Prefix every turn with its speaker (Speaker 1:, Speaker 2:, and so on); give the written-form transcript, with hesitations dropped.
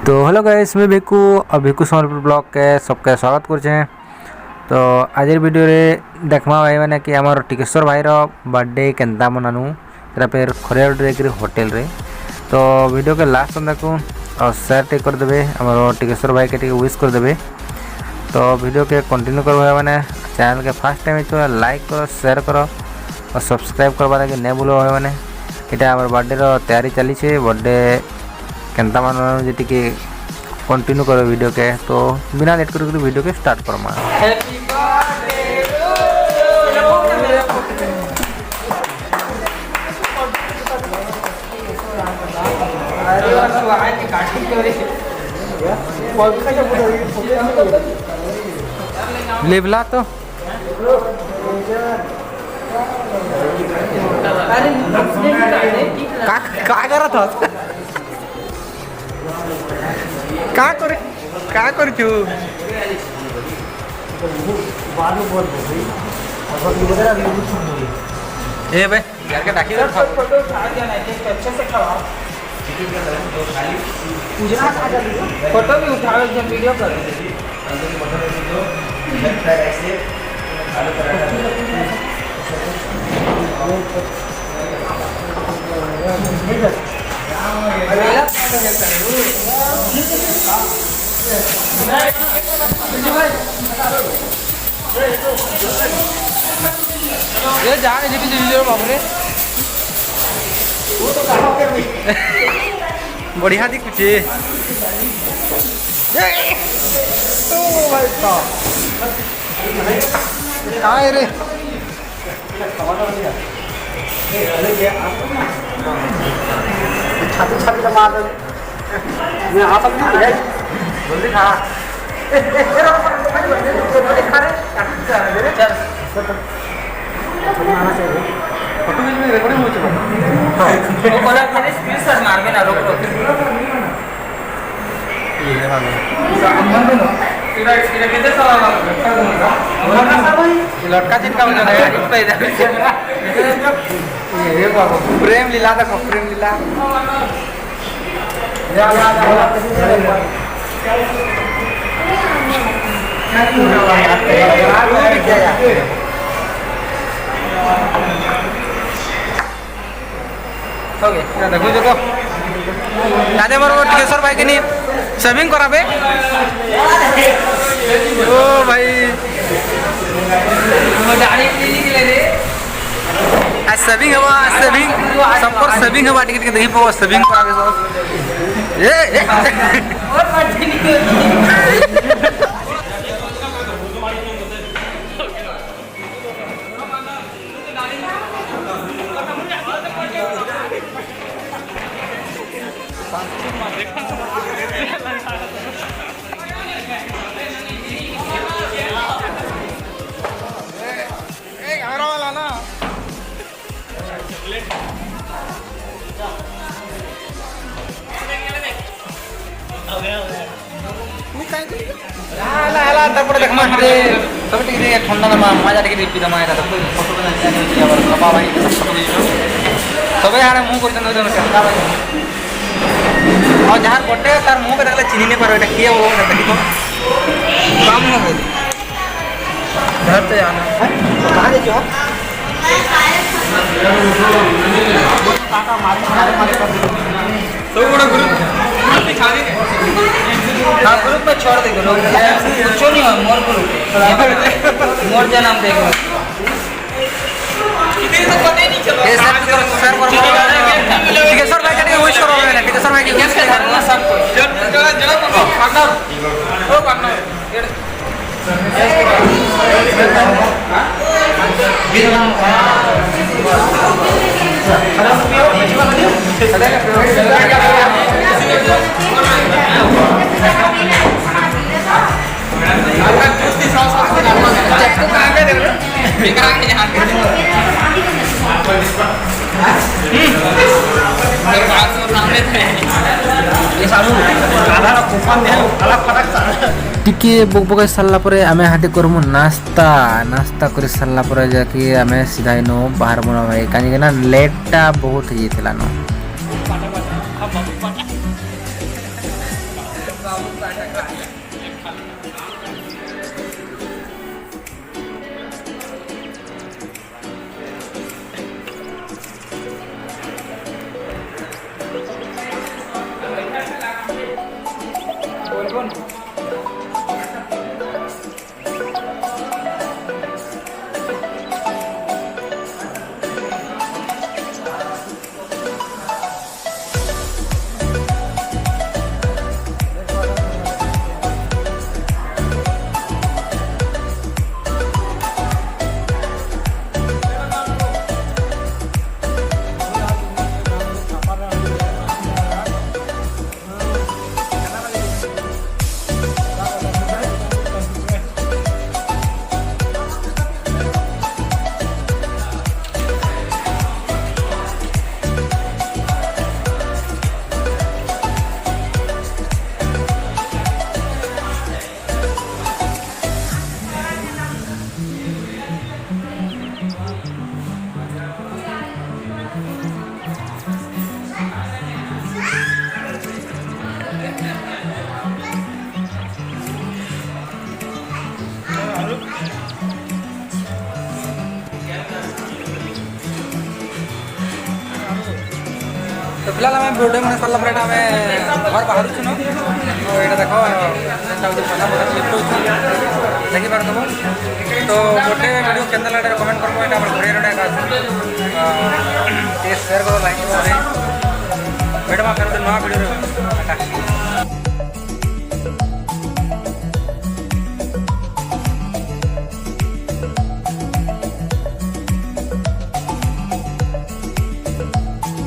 Speaker 1: तो hello guys, मैं भिकू और भिकू सम्बलपुर ब्लॉग के सबके स्वागत कर। तो आज वीडियो रे देखमा भाई मैंने कि आमर टिकेश्वर भाई बर्थडे केन्ता मनानु तेरा फिर खरियाल होटेल रे। तो वीडियो के लास्ट तक देखूँ और शेयर टे कर देबे आमर टिकेश्वर भाई के विश कर देबे। तो वीडियो के कंटिन्यू कर मैंने चैनल के फर्स्ट टाइम तो लाइक करो, शेयर करो और सब्सक्राइब करवा लगे नहीं भूलो भाई मैंने। इटा आमर बर्थडे तैयारी चली बर्थडे केन्ता मान जी टी कंटिन्यू करो वीडियो के। तो बिना लेट कर वीडियो के स्टार्ट करमा। लेवला तो का करत होत का करछु ए बे यार के डाकी फोटो उठा दिया ना अच्छे से खाओ। फोटो भी उठाओ, जब वीडियो कर ये जाने जी वीडियो बाबरे बढ़िया दिखुचे। रे छाती छाती मार मैं आप जल्दी खा फोटो में रिकॉर्डिंग हो चुका है। बोला मैंने स्पीड शॉट मार के ना रोक रोक ये हां सीधा सीधा किधर चला लटका चिटका हो जाता है इस पे ये बाबू प्रेम लीला देखो, प्रेम लीला देखो जो तो दादे मोर टिकेश्वर भाई के नहीं सेविंग कराबे। ओ भाई सेविंग हवा, सेविंग सबको सेविंग हवा टिकट के देखी पो सेविंग कराबे सब ठंडा मजा टिके पिदमा फोटो भाई सब यार मुँह कर और जहाँ बर्थडे तार मुँह के देखले चिन्ह नहीं पारो एटा किए वो देखी तो काम न हो घर पे आना कहां ले जो काका मारे तो बड़ा ग्रुप दिखा दे। हां ग्रुप में छोड़ दे लोग कुछ नहीं हो मोर ग्रुप मोर जा नाम देखो इधर तो पता ही नहीं चला ये सर टिकेश्वर भाई के विश करो मैंने टिकेश्वर भाई की गेस्ट करना सब जरा जरा पार्टनर ओ पार्टनर टिके बुक बुक सारा पर आम हाटे करमु नास्ता नास्ता कर सारा पर जाकि आम सीधा नो बाहर बना भाई कहीं लेटा बहुत हो जाता नो तो फिलहाल आम भिडियो मैंने सरला पर आम घर बाहर तो ये देख देखिपार तुम तो गोटे भिडियो के लगे कमेंट कर शेयर करो लाइक करो भिडियो में फिर नुआ भिडियो